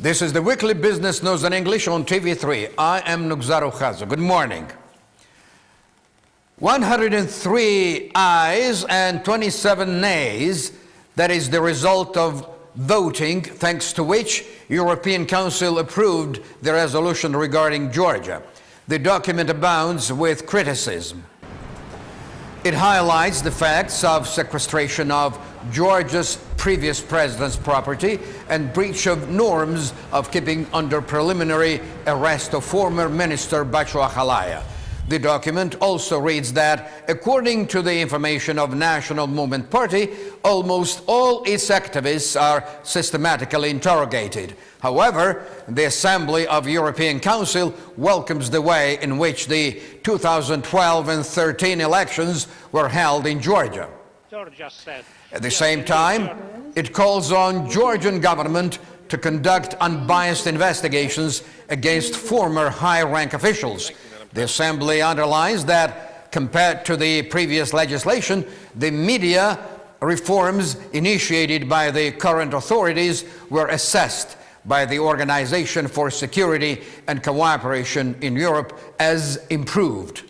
This is the weekly business news in English on TV3. I am Nugzaro Khazo. Good morning. 103 ayes and 27 nays. That is the result of voting, thanks to which European Council approved the resolution regarding Georgia. The document abounds with criticism. It highlights the facts of sequestration of Georgia's previous president's property and breach of norms of keeping under preliminary arrest of former minister Bacho Akhalaya. The document also reads that, according to the information of National Movement Party, almost all its activists are systematically interrogated. However, the Assembly of European Council welcomes the way in which the 2012 and 13 elections were held in Georgia. At the same time, it calls on Georgian government to conduct unbiased investigations against former high-rank officials. The Assembly underlines that, compared to the previous legislation, the media reforms initiated by the current authorities were assessed by the Organization for Security and Cooperation in Europe as improved.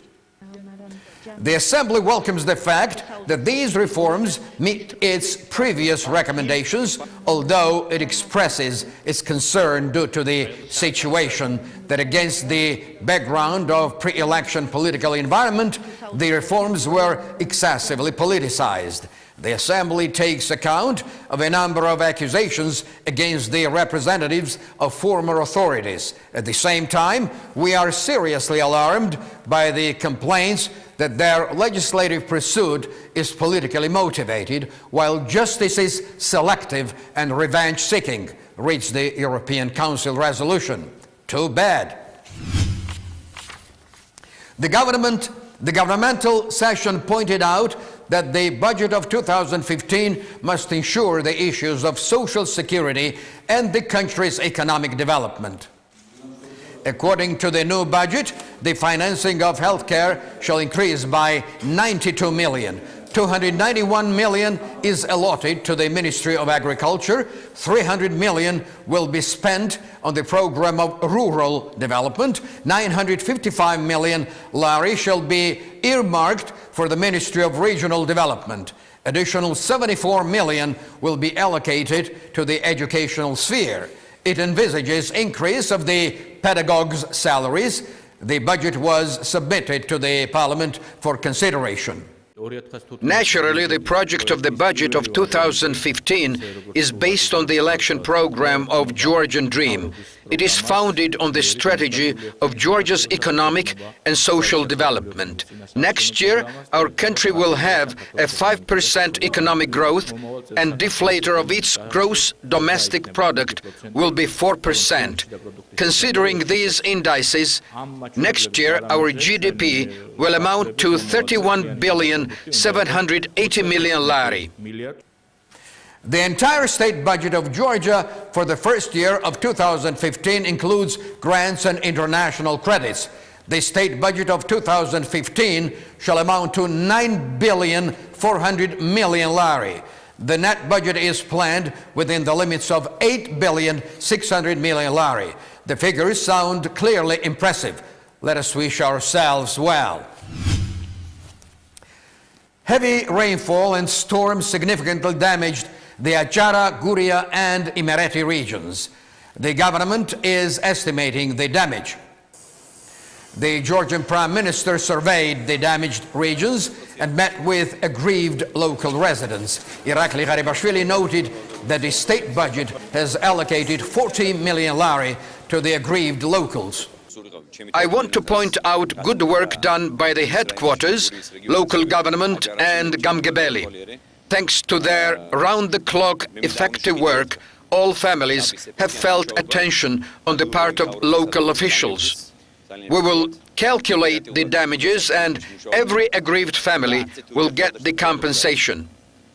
The Assembly welcomes the fact that these reforms meet its previous recommendations, although it expresses its concern due to the situation that, against the background of pre-election political environment, the reforms were excessively politicized. The Assembly takes account of a number of accusations against the representatives of former authorities. At the same time, we are seriously alarmed by the complaints that their legislative pursuit is politically motivated, while justice is selective and revenge-seeking, reads the European Council resolution. Too bad. The governmental session pointed out that the budget of 2015 must ensure the issues of social security and the country's economic development. According to the new budget, the financing of healthcare shall increase by 92 million. 291 million is allotted to the Ministry of Agriculture. 300 million will be spent on the program of rural development. 955 million lari shall be earmarked for the Ministry of Regional Development. Additional 74 million will be allocated to the educational sphere. It envisages increase of the pedagogues' salaries. The budget was submitted to the Parliament for consideration. Naturally, the project of the budget of 2015 is based on the election program of Georgian Dream. It is founded on the strategy of Georgia's economic and social development. Next year, our country will have a 5% economic growth, and deflator of its gross domestic product will be 4%. Considering these indices, next year our GDP will amount to 31,780 million lari. The entire state budget of Georgia for the first year of 2015 includes grants and international credits. The state budget of 2015 shall amount to 9,400 million lari. The net budget is planned within the limits of 8,600 million lari. The figures sound clearly impressive. Let us wish ourselves well. Heavy rainfall and storms significantly damaged the Achara, Guria, and Imereti regions. The government is estimating the damage. The Georgian Prime Minister surveyed the damaged regions and met with aggrieved local residents. Irakli Garibashvili noted that the state budget has allocated 40 million lari to the aggrieved locals. I want to point out good work done by the headquarters, local government, and Gamgebeli. Thanks to their round-the-clock effective work, all families have felt attention on the part of local officials. We will calculate the damages, and every aggrieved family will get the compensation.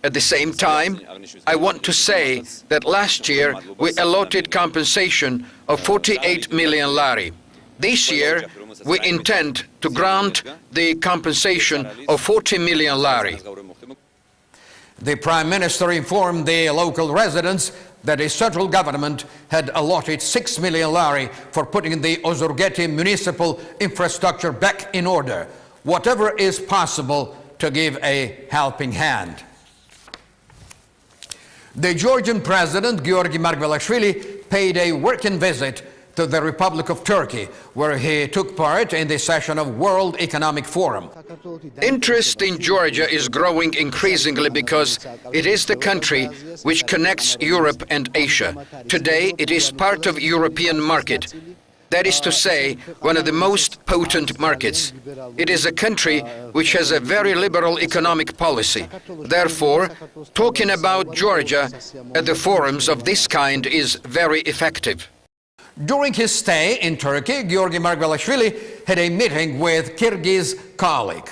At the same time, I want to say that last year we allotted compensation of 48 million lari. This year, we intend to grant the compensation of 40 million lari. The Prime Minister informed the local residents that the central government had allotted 6 million lari for putting the Osurgeti municipal infrastructure back in order. Whatever is possible to give a helping hand. The Georgian president, Giorgi Margvelashvili, paid a working visit to the Republic of Turkey, where he took part in the session of World Economic Forum. Interest in Georgia is growing increasingly because it is the country which connects Europe and Asia. Today, it is part of European market. That is to say, one of the most potent markets. It is a country which has a very liberal economic policy. Therefore, talking about Georgia at the forums of this kind is very effective. During his stay in Turkey, Giorgi Margvelashvili had a meeting with Kyrgyz colleague.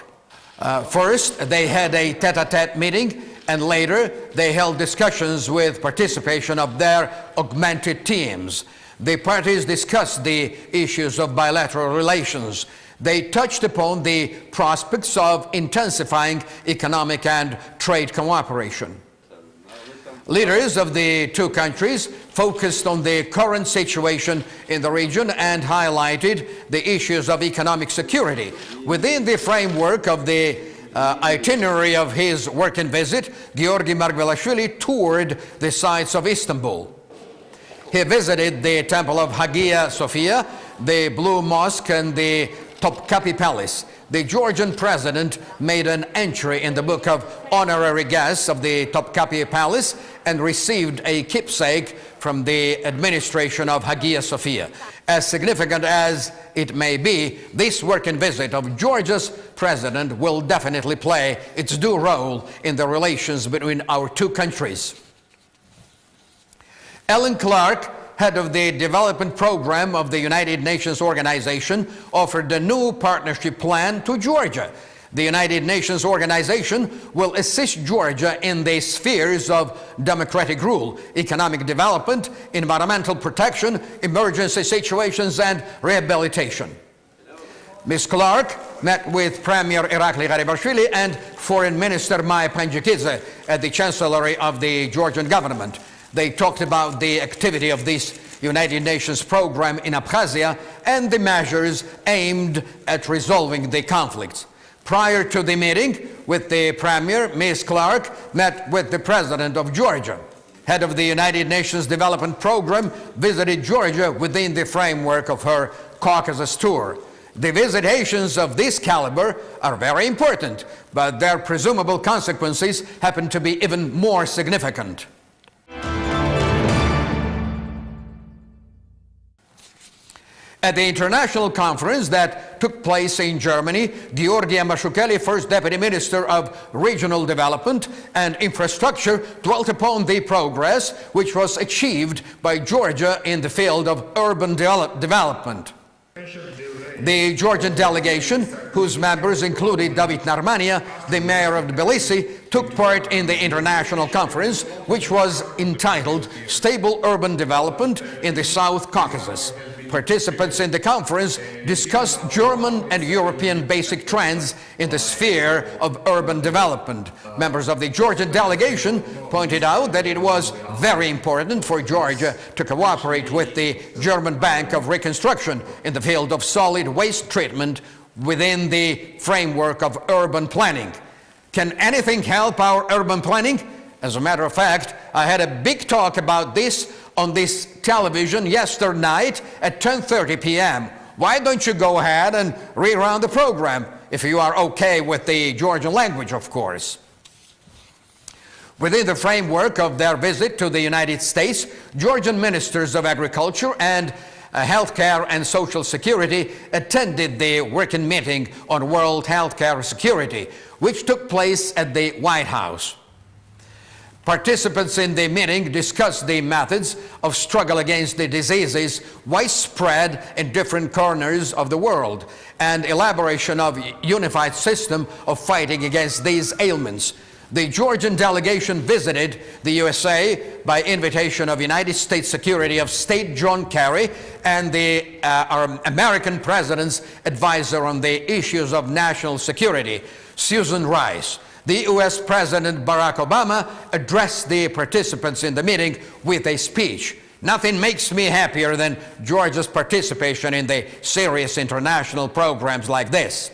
First, they had a tete-a-tete meeting, and later they held discussions with participation of their augmented teams. The parties discussed the issues of bilateral relations. They touched upon the prospects of intensifying economic and trade cooperation. Leaders of the two countries focused on the current situation in the region and highlighted the issues of economic security. Within the framework of the itinerary of his working visit, Giorgi Margvelashvili toured the sites of Istanbul. He visited the temple of Hagia Sophia, the Blue Mosque, and the Topkapi Palace. The Georgian president made an entry in the book of honorary guests of the Topkapi Palace and received a keepsake from the administration of Hagia Sophia. As significant as it may be, this working visit of Georgia's president will definitely play its due role in the relations between our two countries. Ellen Clark, head of the development program of the United Nations Organization, offered a new partnership plan to Georgia. The United Nations Organization will assist Georgia in the spheres of democratic rule, economic development, environmental protection, emergency situations, and rehabilitation. Ms. Clark met with Premier Irakli Garibashvili and Foreign Minister Maya Panjikidze at the Chancellery of the Georgian government. They talked about the activity of this United Nations program in Abkhazia and the measures aimed at resolving the conflicts. Prior to the meeting with the Premier, Ms. Clark met with the President of Georgia. Head of the United Nations Development Program visited Georgia within the framework of her Caucasus tour. The visitations of this caliber are very important, but their presumable consequences happen to be even more significant. At the international conference that took place in Germany, Georgi Amashukeli, First Deputy Minister of Regional Development and Infrastructure, dwelt upon the progress which was achieved by Georgia in the field of urban development. The Georgian delegation, whose members included David Narmania, the mayor of Tbilisi, took part in the international conference, which was entitled Stable Urban Development in the South Caucasus. Participants in the conference discussed German and European basic trends in the sphere of urban development. Members of the Georgian delegation pointed out that it was very important for Georgia to cooperate with the German Bank of Reconstruction in the field of solid waste treatment within the framework of urban planning. Can anything help our urban planning? As a matter of fact, I had a big talk about this on this television yesterday night at 10:30 p.m. Why don't you go ahead and rerun the program, if you are okay with the Georgian language, of course. Within the framework of their visit to the United States, Georgian ministers of agriculture and healthcare and social security attended the working meeting on world healthcare security, which took place at the White House. Participants in the meeting discussed the methods of struggle against the diseases widespread in different corners of the world and elaboration of a unified system of fighting against these ailments. The Georgian delegation visited the USA by invitation of United States Secretary of State John Kerry and the American President's advisor on the issues of national security, Susan Rice. The US President Barack Obama addressed the participants in the meeting with a speech. Nothing makes me happier than Georgia's participation in the serious international programs like this.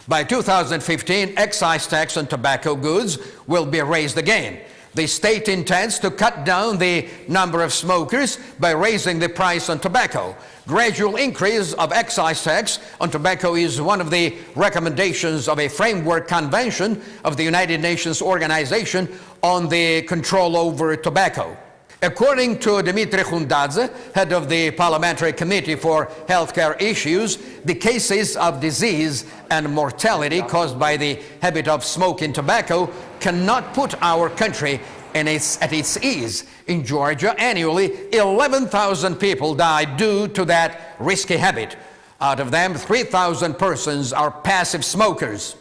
By 2015, excise tax on tobacco goods will be raised again. The state intends to cut down the number of smokers by raising the price on tobacco. Gradual increase of excise tax on tobacco is one of the recommendations of a framework convention of the United Nations Organization on the Control over Tobacco. According to Dmitry Khundadze, head of the Parliamentary Committee for Healthcare Issues, the cases of disease and mortality caused by the habit of smoking tobacco cannot put our country at its ease. In Georgia, annually 11,000 people die due to that risky habit. Out of them, 3,000 persons are passive smokers.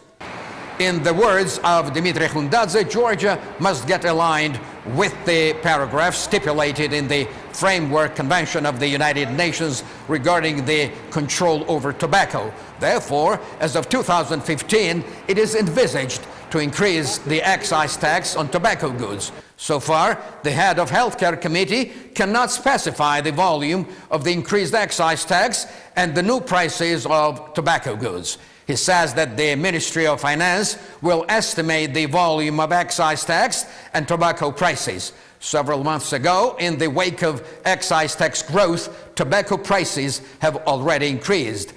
In the words of Dmitry Khundadze, Georgia must get aligned with the paragraph stipulated in the Framework Convention of the United Nations regarding the control over tobacco. Therefore, as of 2015, it is envisaged to increase the excise tax on tobacco goods. So far, the head of Healthcare Committee cannot specify the volume of the increased excise tax and the new prices of tobacco goods. He says that the Ministry of Finance will estimate the volume of excise tax and tobacco prices. Several months ago, in the wake of excise tax growth, tobacco prices have already increased.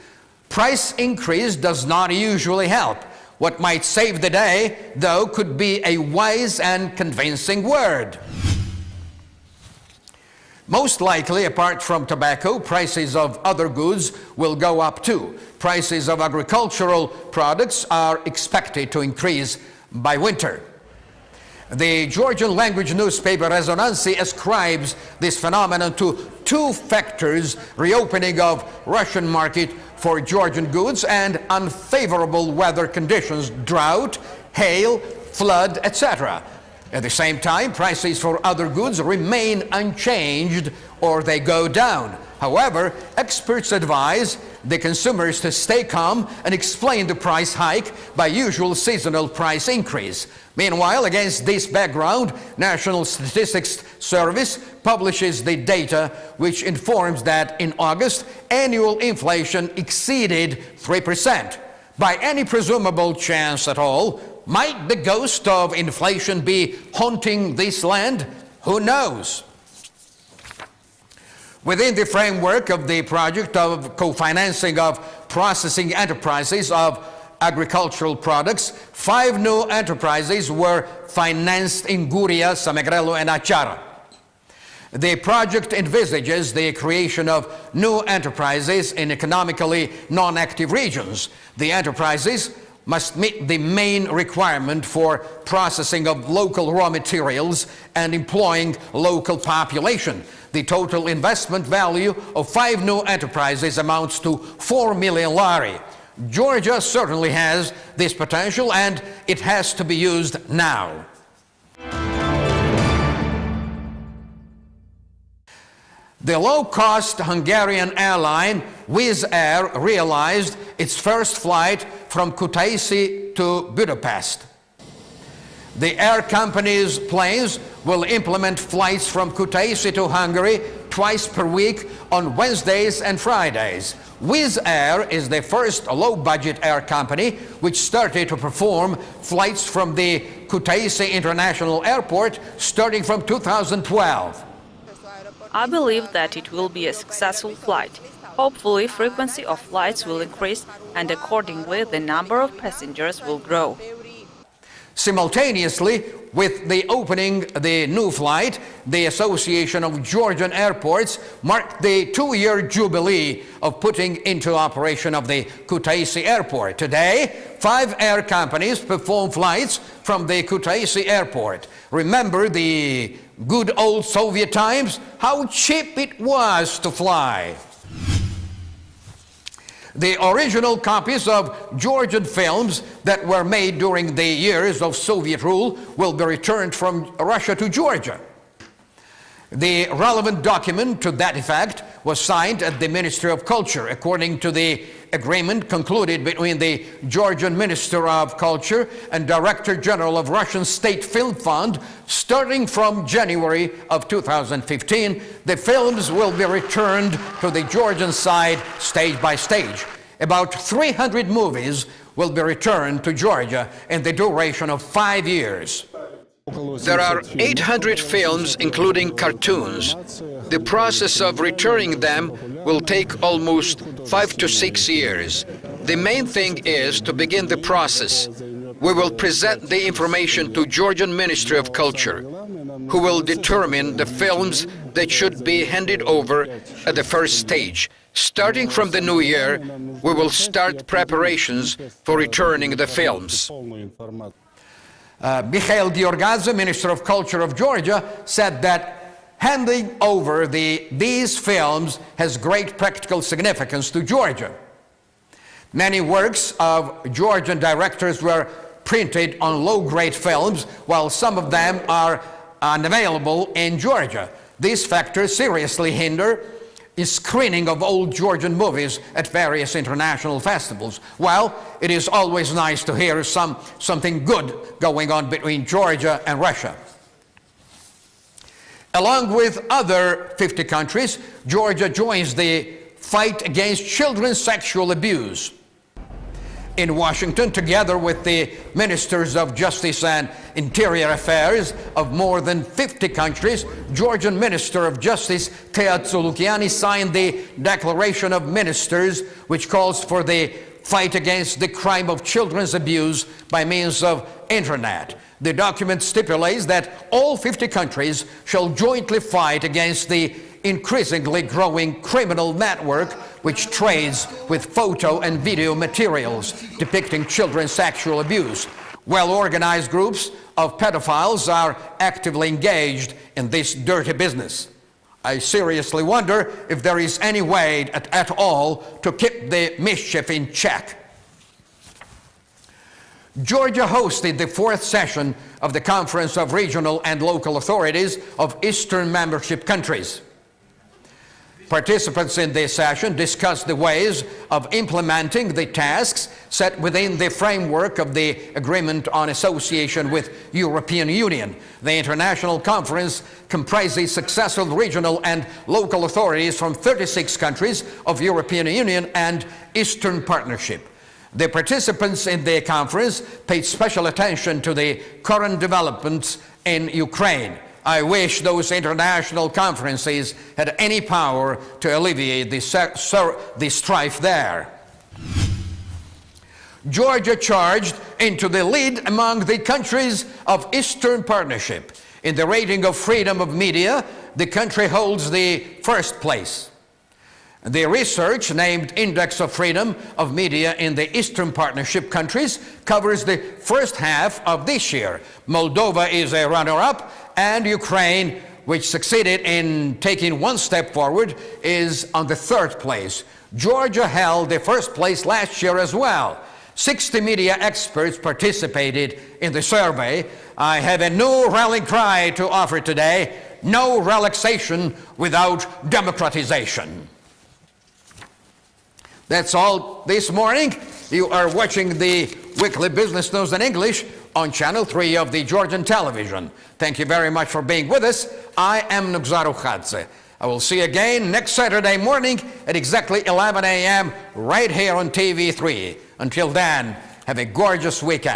Price increase does not usually help. What might save the day, though, could be a wise and convincing word. Most likely, apart from tobacco, prices of other goods will go up too. Prices of agricultural products are expected to increase by winter. The Georgian language newspaper Rezonansi ascribes this phenomenon to two factors: reopening of Russian market for Georgian goods and unfavorable weather conditions, drought, hail, flood, etc. At the same time, prices for other goods remain unchanged or they go down. However, experts advise the consumers to stay calm and explain the price hike by usual seasonal price increase. Meanwhile, against this background, National Statistics Service publishes the data which informs that in August, annual inflation exceeded 3%. By any presumable chance at all, might the ghost of inflation be haunting this land? Who knows? Within the framework of the project of co-financing of processing enterprises of agricultural products, 5 new enterprises were financed in Guria, Samegrelo, and Achara. The project envisages the creation of new enterprises in economically non-active regions. The enterprises must meet the main requirement for processing of local raw materials and employing local population. The total investment value of 5 new enterprises amounts to 4 million lari. Georgia certainly has this potential, and it has to be used now. The low-cost Hungarian airline Wizz Air realized its first flight from Kutaisi to Budapest. The air company's planes will implement flights from Kutaisi to Hungary twice per week on Wednesdays and Fridays. Wizz Air is the first low-budget air company which started to perform flights from the Kutaisi International Airport starting from 2012. I believe that it will be a successful flight. Hopefully, frequency of flights will increase and accordingly the number of passengers will grow. Simultaneously with the opening the new flight, the Association of Georgian Airports marked the 2-year jubilee of putting into operation of the Kutaisi Airport. Today, 5 air companies perform flights from the Kutaisi Airport. Remember the good old Soviet times? How cheap it was to fly. The original copies of Georgian films that were made during the years of Soviet rule will be returned from Russia to Georgia. The relevant document to that effect was signed at the Ministry of Culture, according to the agreement concluded between the Georgian Minister of Culture and Director General of Russian State Film Fund. Starting from January of 2015, the films will be returned to the Georgian side stage by stage. About 300 movies will be returned to Georgia in the duration of 5 years. There are 800 films, including cartoons. The process of returning them will take almost 5 to 6 years. The main thing is to begin the process. We will present the information to Georgian Ministry of Culture, who will determine the films that should be handed over at the first stage. Starting from the new year, we will start preparations for returning the films. Mikhail Diorgadze, Minister of Culture of Georgia, said that handing over these films has great practical significance to Georgia. Many works of Georgian directors were printed on low-grade films, while some of them are unavailable in Georgia. These factors seriously hinder screening of old Georgian movies at various international festivals. Well, it is always nice to hear something good going on between Georgia and Russia. Along with other 50 countries, Georgia joins the fight against children's sexual abuse. In Washington, together with the ministers of Justice and Interior Affairs of more than 50 countries, Georgian Minister of Justice Tea Tsulukiani signed the Declaration of Ministers, which calls for the fight against the crime of children's abuse by means of internet. The document stipulates that all 50 countries shall jointly fight against the increasingly growing criminal network which trades with photo and video materials depicting children's sexual abuse. Well-organized groups of pedophiles are actively engaged in this dirty business. I seriously wonder if there is any way at all to keep the mischief in check. Georgia hosted the 4th session of the Conference of Regional and Local Authorities of Eastern Membership Countries. Participants in this session discussed the ways of implementing the tasks set within the framework of the Agreement on Association with European Union. The international conference comprises successful regional and local authorities from 36 countries of European Union and Eastern Partnership. The participants in the conference paid special attention to the current developments in Ukraine. I wish those international conferences had any power to alleviate the strife there. Georgia charged into the lead among the countries of Eastern Partnership. In the rating of freedom of media, the country holds the 1st place. The research, named Index of Freedom of Media in the Eastern Partnership countries, covers the first half of this year. Moldova is a runner-up, and Ukraine, which succeeded in taking one step forward, is on the 3rd place. Georgia held the 1st place last year as well. 60 media experts participated in the survey. I have a new rallying cry to offer today: no relaxation without democratization. That's all this morning. You are watching the weekly business news in English on Channel 3 of the Georgian television. Thank you very much for being with us. I am Nugzaru Khadze. I will see you again next Saturday morning at exactly 11 a.m. right here on TV3. Until then, have a gorgeous week.